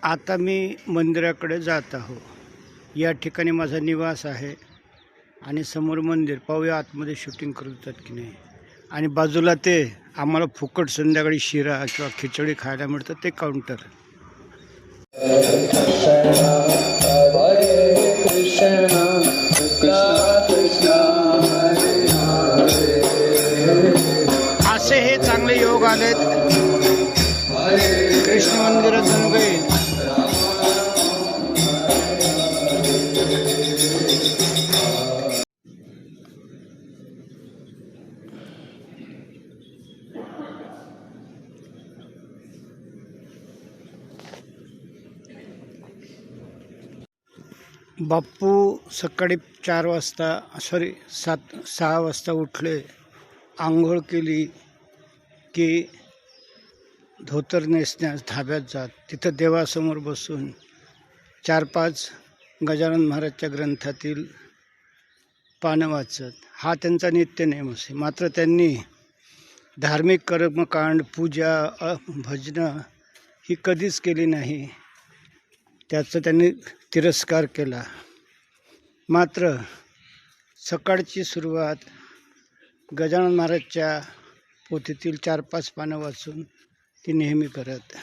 आता मी मंदिराकडे जात आहो। या ठिकाणी माझा निवास आहे आणि समोर मंदिर। पाहूया आतमध्ये शूटिंग करतात की नाही। आणि बाजूला ते आम्हाला फुकट संध्याकाळी शिरा किंवा खिचडी खायला मिळतं ते काउंटर। असे हे चांगले योग आलेत कृष्ण मंदिरातून गए। बाप्पू सकाळी 4 वाजता 6 वाजता उठले, आंघोळ केली की धोतर नेसण्यास धाब्यात जात, तिथं देवासमोर बसून 4-5 गजानन महाराजच्या ग्रंथातील पानं वाचत। हा त्यांचा नित्य नेम असे। मात्र त्यांनी धार्मिक कर्मकांड, पूजा, भजनं ही कधीच केली नाही। त्याचा त्यांनी तिरस्कार केला। मात्र सकाळची सुरुवात गजानन महाराजच्या पोथीतील 4-5 पानं वाचून ती नेहमी करत।